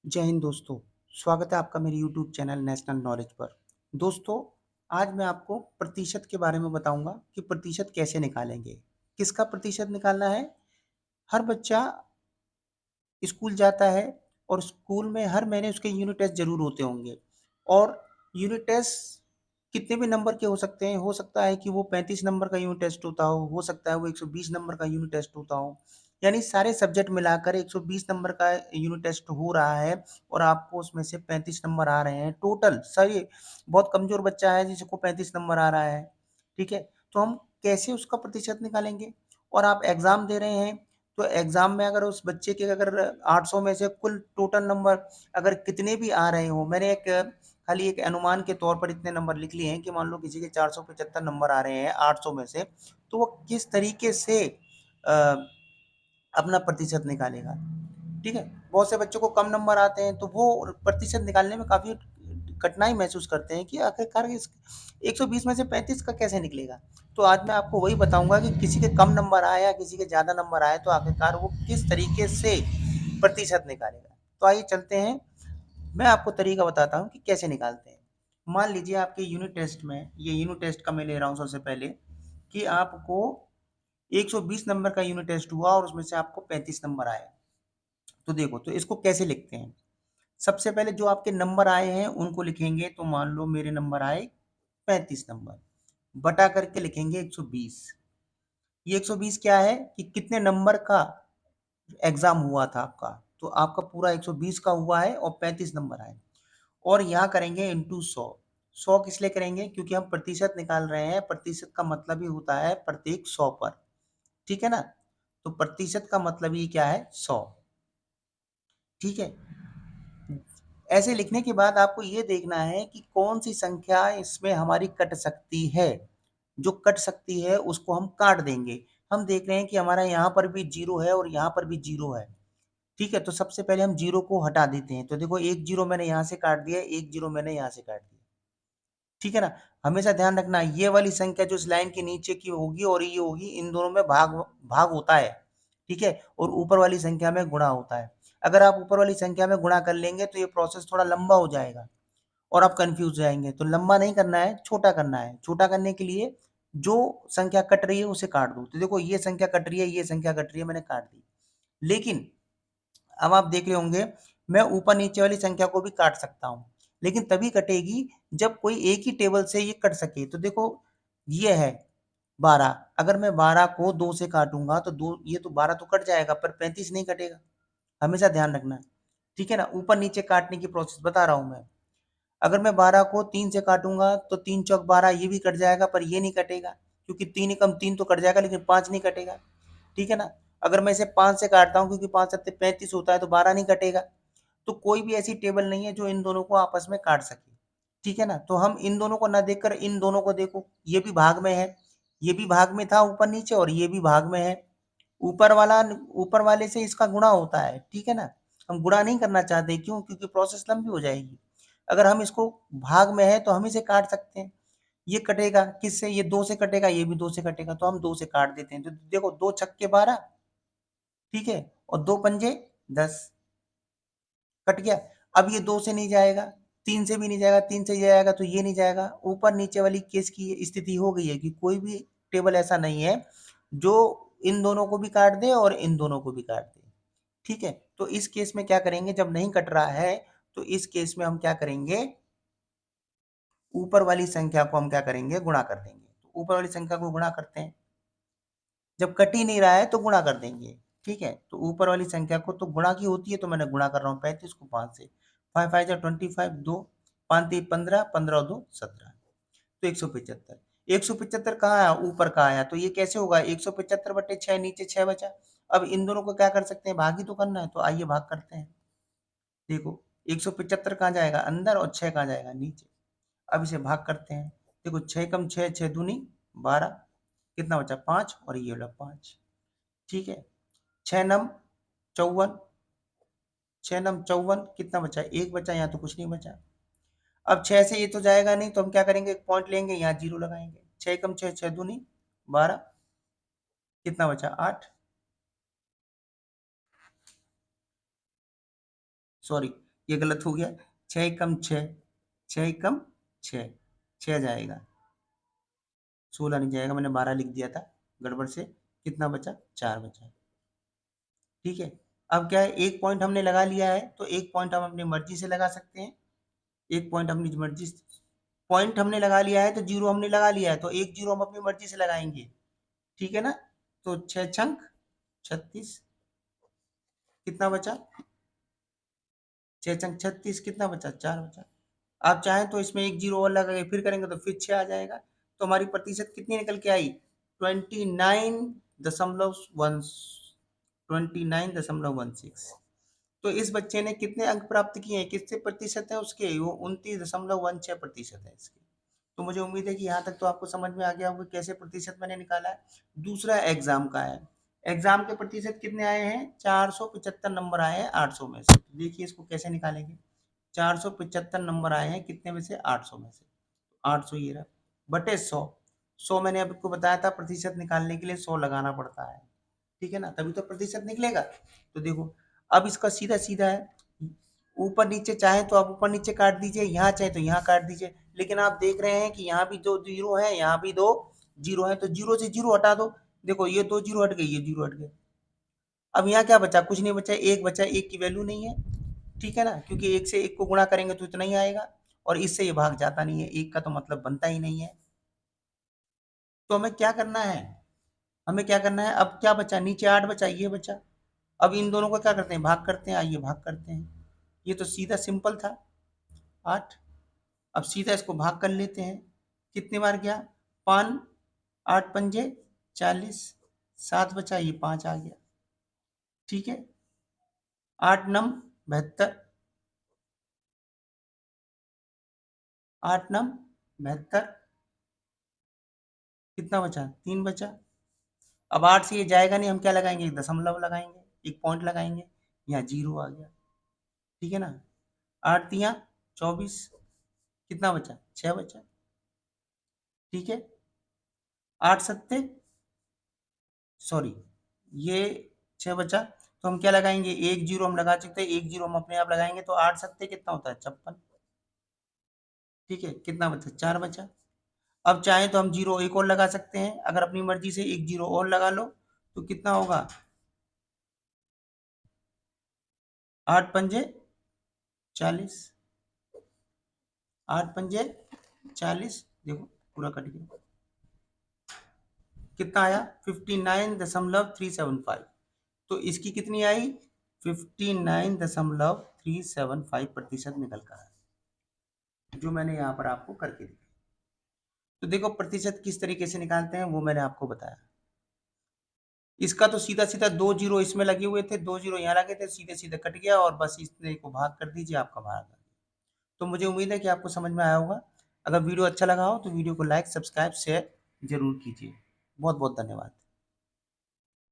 जय हिंद दोस्तों। स्वागत है आपका मेरे यूट्यूब चैनल नेशनल नॉलेज पर। दोस्तों, आज मैं आपको प्रतिशत के बारे में बताऊंगा कि प्रतिशत कैसे निकालेंगे। किसका प्रतिशत निकालना है? हर बच्चा स्कूल जाता है और स्कूल में हर महीने उसके यूनिट टेस्ट जरूर होते होंगे। और यूनिट टेस्ट कितने भी नंबर के हो सकते हैं। हो सकता है कि वो 35 नंबर का यूनिट टेस्ट होता हो सकता है वो 120 नंबर का यूनिट टेस्ट होता हो। यानी सारे सब्जेक्ट मिलाकर 120 नंबर का यूनिट टेस्ट हो रहा है और आपको उसमें से 35 नंबर आ रहे हैं टोटल। सही, बहुत कमजोर बच्चा है जिसको 35 नंबर आ रहा है। ठीक है, तो हम कैसे उसका प्रतिशत निकालेंगे? और आप एग्जाम दे रहे हैं तो एग्जाम में अगर उस बच्चे के अगर 800 में से कुल टोटल नंबर अगर कितने भी आ रहे हो, मैंने एक खाली एक अनुमान के तौर पर इतने नंबर लिख लिए हैं कि मान लो किसी के 475 नंबर आ रहे हैं 800 में से, तो वो किस तरीके से अपना प्रतिशत निकालेगा। ठीक है, बहुत से बच्चों को कम नंबर आते हैं तो वो प्रतिशत निकालने में काफी कठिनाई महसूस करते हैं कि आखिरकार इस 120 में से 35 का कैसे निकलेगा। तो आज मैं आपको वही बताऊंगा कि किसी के कम नंबर आए या किसी के ज्यादा नंबर आए तो आखिरकार वो किस तरीके से प्रतिशत निकालेगा। तो आइए चलते हैं, मैं आपको तरीका बताता हूँ कि कैसे निकालते हैं। मान लीजिए आपके यूनिट टेस्ट में, ये यूनिट टेस्ट का मैं ले रहा हूँ सबसे पहले, कि आपको 120 नंबर का यूनिट टेस्ट हुआ और उसमें से आपको 35 नंबर आए। तो देखो, तो इसको कैसे लिखते हैं। सबसे पहले जो आपके नंबर आए हैं उनको लिखेंगे। तो मान लो मेरे नंबर आए 35 नंबर, बटा करके लिखेंगे 120। ये 120 क्या है कि कितने नंबर का एग्जाम हुआ था आपका। तो आपका पूरा 120 का हुआ है और 35 नंबर आए। और यहाँ करेंगे इंटू 100। 100 किस लिए करेंगे? क्योंकि हम प्रतिशत निकाल रहे हैं। प्रतिशत का मतलब ही होता है प्रत्येक 100 पर। ठीक है ना? तो प्रतिशत का मतलब ही क्या है? 100। ठीक है, ऐसे लिखने के बाद आपको ये देखना है कि कौन सी संख्या इसमें हमारी कट सकती है। जो कट सकती है उसको हम काट देंगे। हम देख रहे हैं कि हमारा यहाँ पर भी जीरो है और यहाँ पर भी जीरो है। ठीक है, तो सबसे पहले हम जीरो को हटा देते हैं। तो देखो, एक जीरो मैंने यहाँ से काट दिया, एक जीरो मैंने यहाँ से काट दिया। ठीक है ना? हमेशा ध्यान रखना, ये वाली संख्या जो इस लाइन के नीचे की होगी और ये होगी, इन दोनों में भाग भाग होता है। ठीक है, और ऊपर वाली संख्या में गुणा होता है। अगर आप ऊपर वाली संख्या में गुणा कर लेंगे तो ये प्रोसेस थोड़ा लंबा हो जाएगा और आप कंफ्यूज हो जाएंगे। तो लंबा नहीं करना है, छोटा करना है। छोटा करने के लिए जो संख्या कट रही है उसे काट दो। तो देखो, ये संख्या कट रही है, ये संख्या कट रही है, मैंने काट दी। लेकिन अब आप देख रहे होंगे, मैं ऊपर नीचे वाली संख्या को भी काट सकता हूँ, लेकिन तभी कटेगी जब कोई एक ही टेबल से ये कट सके। तो देखो, ये है 12। अगर मैं 12 को 2 से काटूंगा तो दो, ये तो 12 तो कट जाएगा पर 35 नहीं कटेगा। हमेशा ध्यान रखना है। ठीक है ना? ऊपर नीचे काटने की प्रोसेस बता रहा हूं मैं। अगर मैं 12 को 3 से काटूंगा तो 3 चौक 12, ये भी कट जाएगा पर ये नहीं कटेगा, क्योंकि 3 एकम 3 तो कट जाएगा लेकिन 5 नहीं कटेगा। ठीक है ना? अगर मैं इसे 5 से काटता हूँ, क्योंकि 5 सत्ते 35 होता है, तो 12 नहीं कटेगा। तो कोई भी ऐसी टेबल नहीं है जो इन दोनों को आपस में काट सके। ठीक है ना? तो हम इन दोनों को ना देखकर इन दोनों को देखो, ये भी भाग में है, ये भी भाग में था ऊपर नीचे, और ये भी भाग में है। ऊपर वाला ऊपर वाले से इसका गुणा होता है। ठीक है ना? हम गुणा नहीं करना चाहते, क्यों? क्योंकि प्रोसेस लंबी हो जाएगी। अगर हम इसको भाग में है तो हम इसे काट सकते हैं। ये कटेगा किससे? ये 2 से कटेगा, ये भी 2 से कटेगा, तो हम 2 से काट देते हैं। तो देखो, 2 छक्के 12। ठीक है, और 2 पंजे 10, कट गया। अब ये 2 से नहीं जाएगा, 3 से भी नहीं जाएगा, 3 से जाएगा तो ये नहीं जाएगा। ऊपर नीचे वाली केस की स्थिति हो गई है कि कोई भी टेबल ऐसा नहीं है जो इन दोनों को भी काट दे और इन दोनों को भी काट दे। ठीक है, तो इस केस में क्या करेंगे? जब नहीं कट रहा है तो इस केस में हम क्या करेंगे? ऊपर वाली संख्या को हम क्या करेंगे? गुणा कर देंगे। तो ऊपर वाली संख्या को गुणा करते हैं। जब कट ही नहीं रहा है तो गुणा कर देंगे। ठीक है, तो ऊपर वाली संख्या को तो गुणा की होती है, तो मैंने गुणा कर रहा हूँ 35 को 5 से। 5 5 जा 25, 2 5 3 15, 15 और 2 17, तो 175। 175 कहाँ आया? ऊपर का आया। तो ये कैसे होगा? 175 बटे 6, नीचे 6 बचा। अब इन दोनों को क्या कर सकते हैं? भाग ही तो करना है, तो आइए भाग करते हैं। देखो, 175 कहाँ जाएगा? अंदर, और 6 कहाँ जाएगा? नीचे। अब इसे भाग करते हैं। देखो, 6 कम 6, 6 दूनी 12, कितना बचा? 5, और ये वाला 5। ठीक है, 6 नम 54, 6 नम 54, कितना बचा? एक बचा, यहाँ तो कुछ नहीं बचा। अब 6 से ये तो जाएगा नहीं, तो हम क्या करेंगे? एक पॉइंट लेंगे, यहाँ जीरो लगाएंगे। 6 कम 6, 6 दूनी 12, कितना बचा? 8, सॉरी, ये गलत हो गया। 6 एकम 6, 6 एकम 6, 6 जाएगा, 16 नहीं जाएगा, मैंने 12 लिख दिया था गड़बड़ से। कितना बचा? 4 बचा। ठीक है। अब क्या है, एक पॉइंट हमने लगा लिया है, तो एक पॉइंट हम अपनी मर्जी से लगा सकते हैं। एक पॉइंट अपनी मर्जी से, पॉइंट हमने लगा लिया है तो जीरो हमने लगा लिया है, तो एक जीरो हम अपनी मर्जी से लगाएंगे। ठीक है ना? तो 6 छंक 36, कितना बचा? 6 छंक 36, कितना बचा? 4 बचा। आप चाहें तो इसमें एक जीरो और लगा के फिर करेंगे तो फिर 6 आ जाएगा। तो हमारी प्रतिशत कितनी निकल के आई? 29.16। तो इस बच्चे ने कितने अंक प्राप्त किए हैं? कितने प्रतिशत है उसके? वो 29.16% है इसके। तो मुझे उम्मीद है कि यहाँ तक तो आपको समझ में आ गया होगा कैसे प्रतिशत मैंने निकाला है। दूसरा एग्जाम का है। एग्जाम के प्रतिशत कितने आए हैं? 475 नंबर आए हैं 800 में से। तो देखिए इसको कैसे निकालेंगे। 475 नंबर आए हैं कितने में से? 800 में से। 800 ये रहा बटे 100। 100 मैंने आपको बताया था प्रतिशत निकालने के लिए 100 लगाना पड़ता है। ठीक है ना? तभी तो प्रतिशत निकलेगा। तो देखो, अब इसका सीधा सीधा है, ऊपर नीचे चाहे तो आप ऊपर नीचे काट दीजिए, यहाँ चाहे तो यहाँ काट दीजिए। लेकिन आप देख रहे हैं कि यहाँ भी दो जीरो है, यहाँ भी दो जीरो है, तो जीरो से जीरो हटा दो। देखो ये दो जीरो हट गई, ये जीरो हट गए। अब यहाँ क्या बचा? कुछ नहीं बचा, एक बचा। एक की वैल्यू नहीं है। ठीक है ना? क्योंकि एक से एक को गुणा करेंगे तो इतना ही आएगा, और इससे ये भाग जाता नहीं है, एक का तो मतलब बनता ही नहीं है। तो हमें क्या करना है? हमें क्या करना है? अब क्या बचा? नीचे 8 बचा, ये बचा। अब इन दोनों को क्या करते हैं? भाग करते हैं। आइए भाग करते हैं। ये तो सीधा सिंपल था, 8। अब सीधा इसको भाग कर लेते हैं। कितनी बार गया? 5, 8 पंजे 40, 7 बचा, ये 5 आ गया। ठीक है। 8 नम 72, 8 नम 72, कितना बचा? 3 बचा। अब 8 से ये जाएगा नहीं, हम क्या लगाएंगे? एक दशमलव लगाएंगे, एक पॉइंट लगाएंगे। यहाँ जीरो आ गया। ठीक है ना? 8 तिया 24, कितना बचा? 6 बचा। ठीक है। 8 सत्ते, सॉरी, ये 6 बचा। तो हम क्या लगाएंगे? एक जीरो हम लगा चुके हैं, एक जीरो हम अपने आप लगाएंगे, तो 8 सत्ते कितना होता है? 56। ठीक है। कितना बचा? 4 बचा। अब चाहे तो हम जीरो एक और लगा सकते हैं, अगर अपनी मर्जी से एक जीरो और लगा लो तो कितना होगा? 8 पंजे 40, 8 पंजे 40, देखो पूरा कट गया। कितना आया? 59.375। तो इसकी कितनी आई? 59.375% निकल कर आया, जो मैंने यहाँ पर आपको करके दिखाया। तो देखो प्रतिशत किस तरीके से निकालते हैं वो मैंने आपको बताया। इसका तो सीधा सीधा दो जीरो इसमें लगे हुए थे, दो जीरो यहाँ लगे थे, सीधे सीधे कट गया, और बस इसने को भाग कर दीजिए, आपका भाग आ गया। तो मुझे उम्मीद है कि आपको समझ में आया होगा। अगर वीडियो अच्छा लगा हो तो वीडियो को लाइक, सब्सक्राइब, शेयर जरूर कीजिए। बहुत बहुत धन्यवाद।